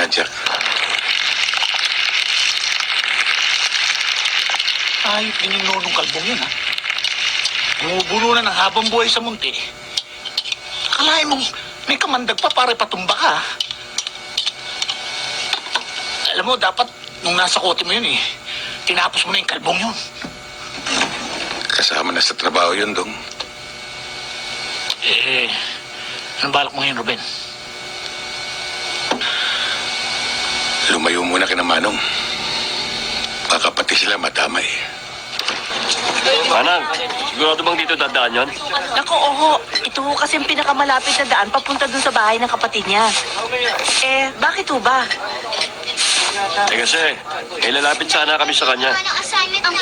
Jack. Ayop din yung nonong kalbong yun, ha? Bumubulo na ng habang buhay sa munti. Akalain mong may kamandag pa para patumba ka, ha? Alam mo, dapat nung nasa kote mo yun, tinapos mo na yung kalbong yun. Kasama na sa trabaho yun, Dong. Anong balak mo ngayon, Ruben? Lumayo muna kina Manong. Baka pati sila madamay. Manang, sigurado bang dito dadaan yan? Naku, oho. Ito ho kasi yung pinakamalapit na daan papunta dun sa bahay ng kapatid niya. Bakit ho ba? Kasi, lalapit sana kami sa kanya.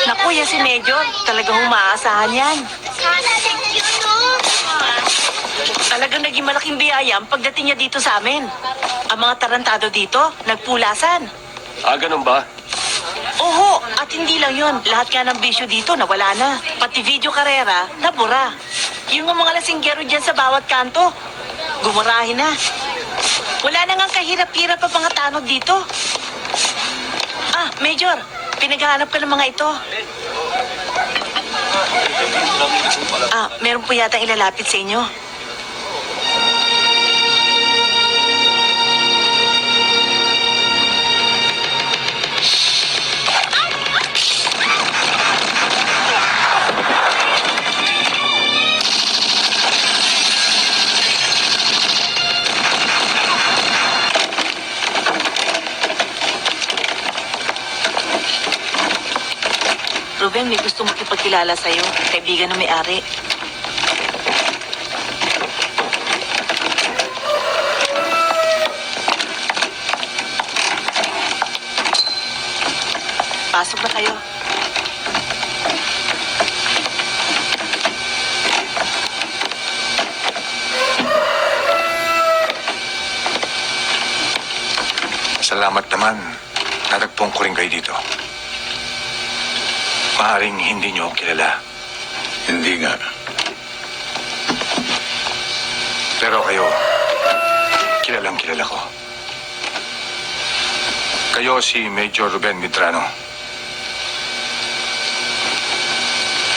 Naku, yan si Medyo. Talagang umaasahan yan. Talagang naging malaking biyaya ang pagdating niya dito sa amin. Ang mga tarantado dito, nagpulasan. Ganun ba? Oho, at hindi lang yun. Lahat nga ng bisyo dito nawala na. Pati video karera, nabura. Yung mga lasinggero dyan sa bawat kanto, gumurahin na. Wala na nga kahirap-hirap pa mga tanod dito. Major, pinaghahanap ka ng mga ito. Meron po yata ilalapit sa inyo. Ruben, may gusto makipagkilala sa'yo. Kaibigan na may-ari. Pasok na kayo. Salamat naman. Natagpong ko rin kayo dito. Maaaring hindi niyo ako kilala. Hindi nga. Pero kayo, kilalang kilala ko. Kayo si Major Ruben Medrano.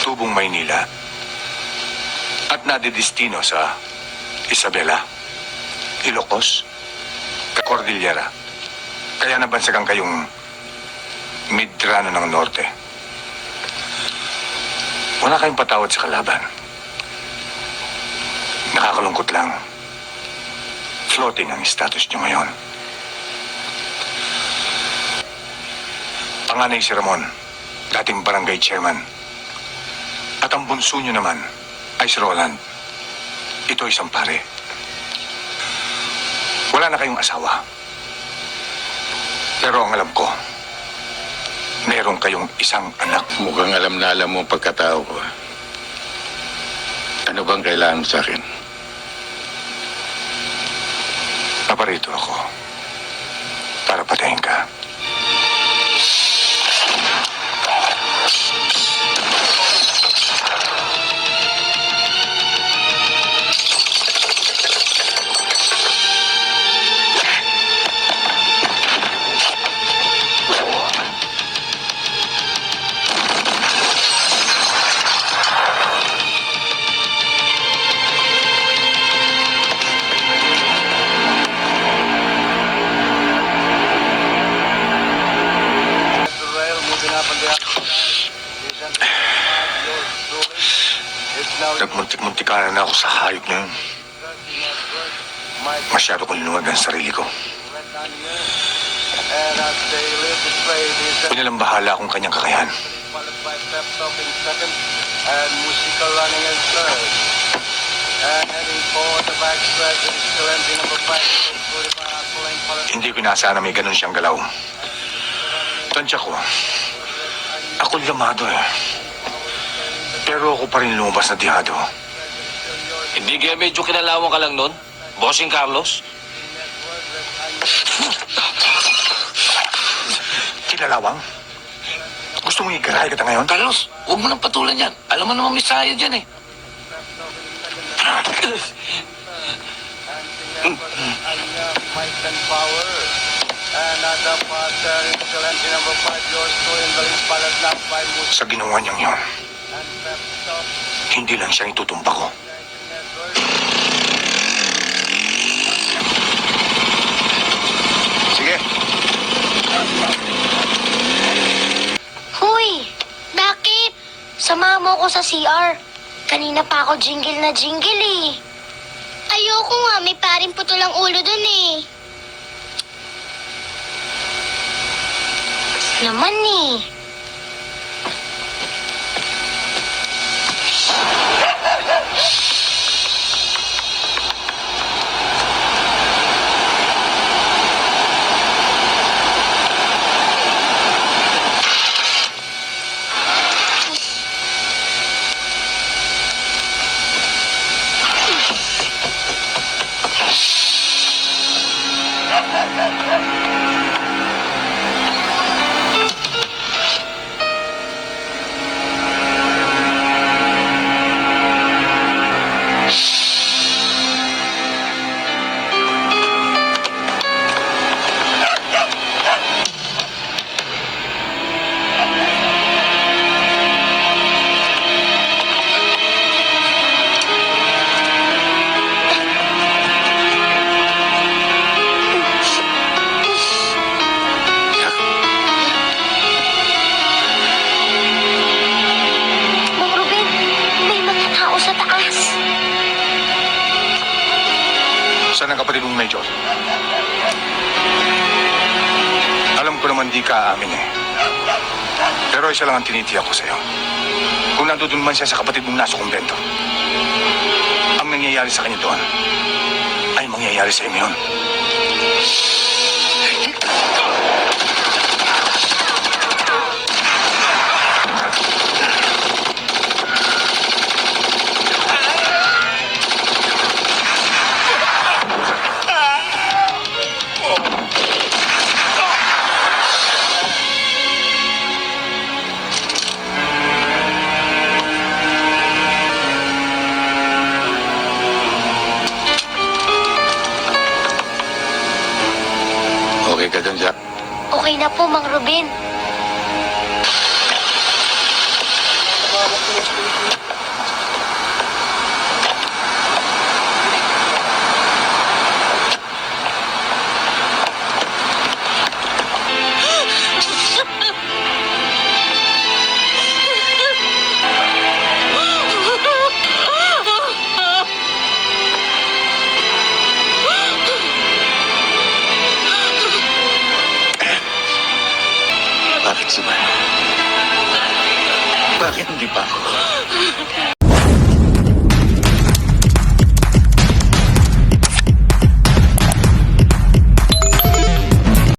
Tubong Maynila. At nadidistino sa Isabela, Ilocos, Cordillera. Kaya nabansagan kayong Medrano ng Norte. Wala kayong patawad sa kalaban. Nakakalungkot lang. Floating ang status nyo ngayon. Panganay si Ramon, dating barangay chairman. At ang bunso nyo naman ay si Roland. Ito isang pare. Wala na kayong asawa. Pero ang alam ko, meron kayong isang anak. Mukhang alam na alam mo ang pagkatao ko. Ano bang kailangan mo sa akin? Naparito ako para patayin ka. Nagmuntik-muntikanan na ako sa hayop na yun. Masyado kong linuwag ang sarili ko. Pinalambahala akong kanyang kakayahan. Hindi ko inaasahan na may ganun siyang galaw. Tansya ko, ako lamado Pero ako pa rin lumabas na dihado. Hindi kaya medyo kinalawan ka lang nun? Bossing Carlos? Kinalawang? Gusto mong igarahe kita ngayon? Carlos, huwag mo nang patulan yan. Alam mo naman may saya dyan eh. Sa ginawa niyang yon, hindi lang siya itutumba ko. Sige, Huy! Bakit? Samahan mo ako sa CR. Kanina pa ako jingle na jingle eh. Ayoko nga, may paring putol ang ulo dun eh. Naman eh. Mang Ruben, may mga tao sa taas. saan ang kapatid mong Major? Alam ko naman di ka aamin eh. Pero isa lang ang tinitiyak ko sa'yo. Kung nandoon man siya sa kapatid mong nasa kumbento, ang nangyayari sa kanya doon ay mangyayari sa inyo yun. Okay ka dyan, Jack? Okay na po, Mang Ruben. Bakit si Man? Bakit hindi pa ako?